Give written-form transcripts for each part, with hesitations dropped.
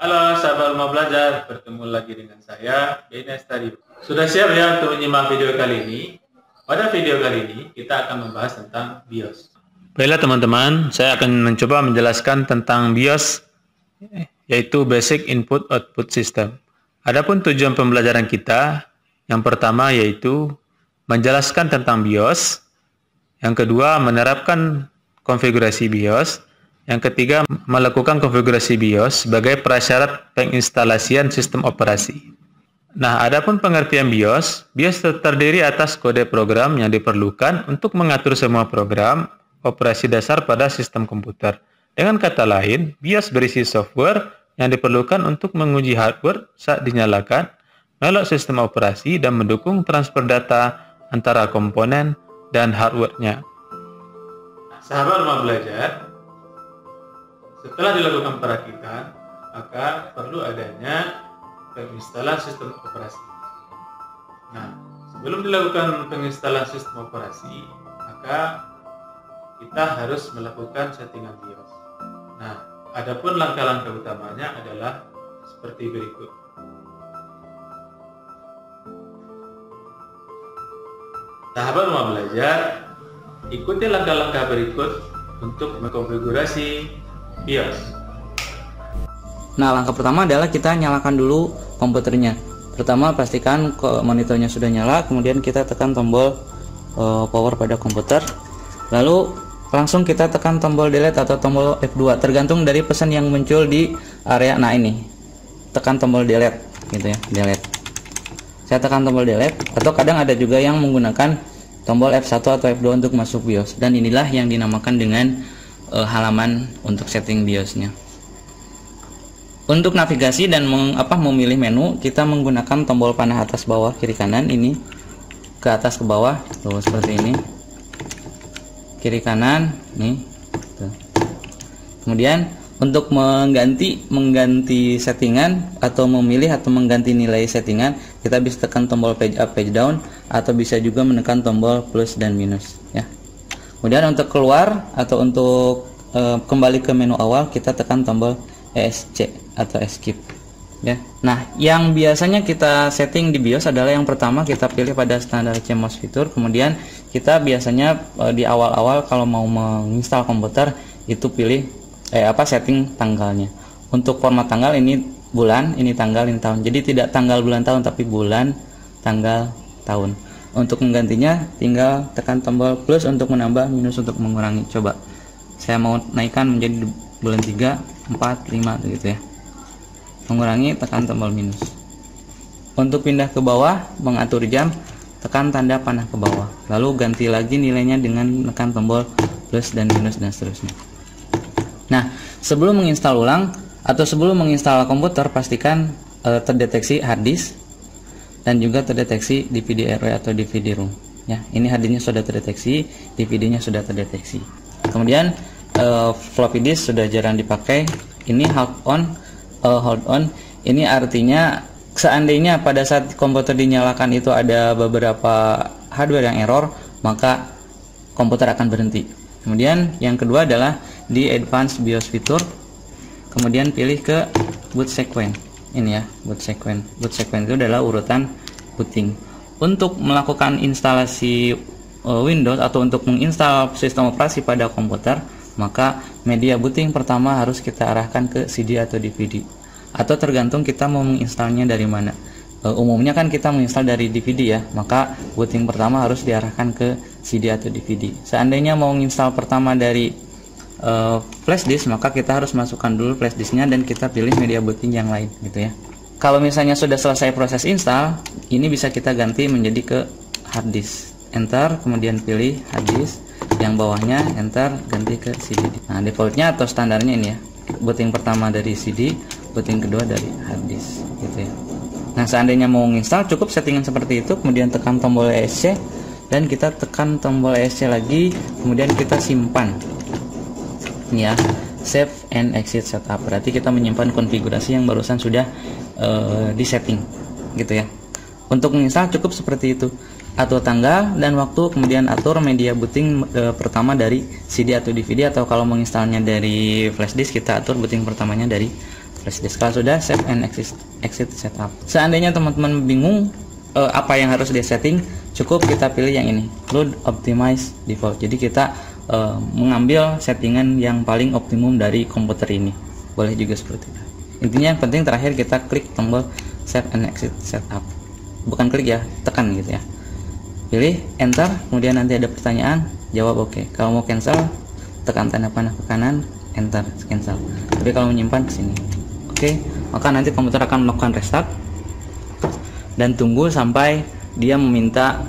Halo sahabat rumah belajar, bertemu lagi dengan saya, Beni Astari. Sudah siap ya untuk menyimak video kali ini? Pada video kali ini, kita akan membahas tentang BIOS. Baiklah teman-teman, saya akan mencoba menjelaskan tentang BIOS, yaitu Basic Input Output System. Adapun tujuan pembelajaran kita, yang pertama yaitu menjelaskan tentang BIOS, yang kedua menerapkan konfigurasi BIOS, yang ketiga, melakukan konfigurasi BIOS sebagai prasyarat penginstalasian sistem operasi. Nah, adapun pengertian BIOS terdiri atas kode program yang diperlukan untuk mengatur semua program operasi dasar pada sistem komputer. Dengan kata lain, BIOS berisi software yang diperlukan untuk menguji hardware saat dinyalakan, melok sistem operasi, dan mendukung transfer data antara komponen dan hardware-nya. Sahabat rumah belajar, setelah dilakukan perakitan, maka perlu adanya penginstalan sistem operasi. Nah, sebelum dilakukan penginstalan sistem operasi, maka kita harus melakukan settingan BIOS. Nah, adapun langkah-langkah utamanya adalah seperti berikut. Sahabat rumah belajar, ikuti langkah-langkah berikut untuk mengkonfigurasi BIOS. Nah, langkah pertama adalah kita nyalakan dulu komputernya. Pertama, pastikan monitornya sudah nyala, kemudian kita tekan tombol power pada komputer. Lalu langsung kita tekan tombol delete atau tombol F2, tergantung dari pesan yang muncul di area. Nah, ini tekan tombol delete gitu ya, delete. Saya tekan tombol delete, atau kadang ada juga yang menggunakan tombol F1 atau F2 untuk masuk BIOS, dan inilah yang dinamakan dengan halaman untuk setting BIOS-nya. Untuk navigasi dan memilih menu, kita menggunakan tombol panah atas bawah kiri kanan, ini ke atas ke bawah tuh, seperti ini, kiri kanan nih tuh. Kemudian untuk mengganti settingan atau memilih atau mengganti nilai settingan, kita bisa tekan tombol page up, page down, atau bisa juga menekan tombol plus dan minus ya. Kemudian untuk keluar atau untuk kembali ke menu awal, kita tekan tombol ESC atau escape ya. Nah, yang biasanya kita setting di BIOS adalah yang pertama kita pilih pada standar CMOS fitur. Kemudian kita biasanya di awal-awal kalau mau menginstal komputer itu pilih setting tanggalnya. Untuk format tanggal, ini bulan, ini tanggal, ini tahun. Jadi tidak tanggal bulan tahun, tapi bulan, tanggal, tahun. Untuk menggantinya tinggal tekan tombol plus untuk menambah, minus untuk mengurangi. Coba saya mau naikkan menjadi bulan 3, 4, 5 gitu ya. Mengurangi, tekan tombol minus. Untuk pindah ke bawah, mengatur jam, tekan tanda panah ke bawah. Lalu ganti lagi nilainya dengan menekan tombol plus dan minus dan seterusnya. Nah, sebelum menginstal ulang atau sebelum menginstal komputer, pastikan terdeteksi hard disk dan juga terdeteksi DVD-RW atau DVD-ROM ya. Ini hard disknya sudah terdeteksi, DVD-nya sudah terdeteksi. Kemudian floppy disk sudah jarang dipakai. Ini hold on. Ini artinya seandainya pada saat komputer dinyalakan itu ada beberapa hardware yang error, maka komputer akan berhenti. Kemudian yang kedua adalah di advanced BIOS fitur, kemudian pilih ke boot sequence. Ini ya, boot sequence. Boot sequence itu adalah urutan booting. Untuk melakukan instalasi Windows atau untuk menginstal sistem operasi pada komputer, maka media booting pertama harus kita arahkan ke CD atau DVD, atau tergantung kita mau menginstalnya dari mana. Umumnya kan kita menginstal dari DVD ya, maka booting pertama harus diarahkan ke CD atau DVD. Seandainya mau menginstal pertama dari flash disk, maka kita harus masukkan dulu flash disknya dan kita pilih media booting yang lain gitu ya. Kalau misalnya sudah selesai proses install, ini bisa kita ganti menjadi ke hard disk. Enter, kemudian pilih hard disk, yang bawahnya enter, ganti ke CD. Nah, defaultnya atau standarnya ini ya, booting pertama dari CD, booting kedua dari hard disk gitu ya. Nah, seandainya mau install, cukup settingan seperti itu, kemudian tekan tombol ESC dan kita tekan tombol ESC lagi, kemudian kita simpan ya, save and exit setup. Berarti kita menyimpan konfigurasi yang barusan sudah disetting gitu ya. Untuk menginstal cukup seperti itu. Atur tanggal dan waktu, kemudian atur media booting pertama dari CD atau DVD, atau kalau menginstalnya dari flash disk kita atur booting pertamanya dari flash disk. Kalau sudah, save and exit setup. Seandainya teman-teman bingung apa yang harus dia setting, cukup kita pilih yang ini, load optimize default. Jadi kita mengambil settingan yang paling optimum dari komputer ini. Boleh juga seperti itu. Intinya yang penting terakhir kita klik tombol save and exit setup. Bukan klik ya, tekan gitu ya. Pilih enter, kemudian nanti ada pertanyaan, jawab oke. Kalau mau cancel, tekan tanda panah ke kanan, enter, cancel. Tapi kalau menyimpan ke sini. Oke, maka nanti komputer akan melakukan restart dan tunggu sampai dia meminta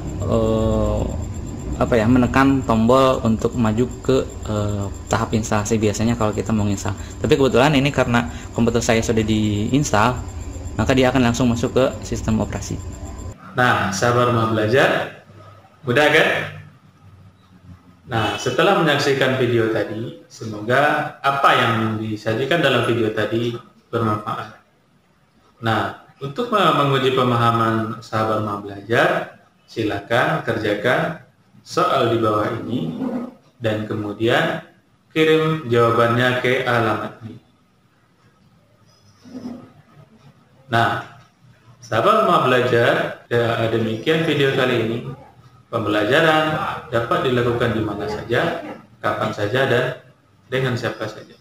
menekan tombol untuk maju ke tahap instalasi biasanya kalau kita mau install. Tapi kebetulan ini karena komputer saya sudah diinstal, maka dia akan langsung masuk ke sistem operasi. Nah, sahabat Rumah Belajar, mudah kan? Nah, setelah menyaksikan video tadi, semoga apa yang disajikan dalam video tadi bermanfaat. Nah, untuk menguji pemahaman sahabat Rumah Belajar, silakan kerjakan soal di bawah ini dan kemudian kirim jawabannya ke alamat ini. Nah, sahabat Rumah Belajar, demikian video kali ini. Pembelajaran dapat dilakukan di mana saja, kapan saja, dan dengan siapa saja.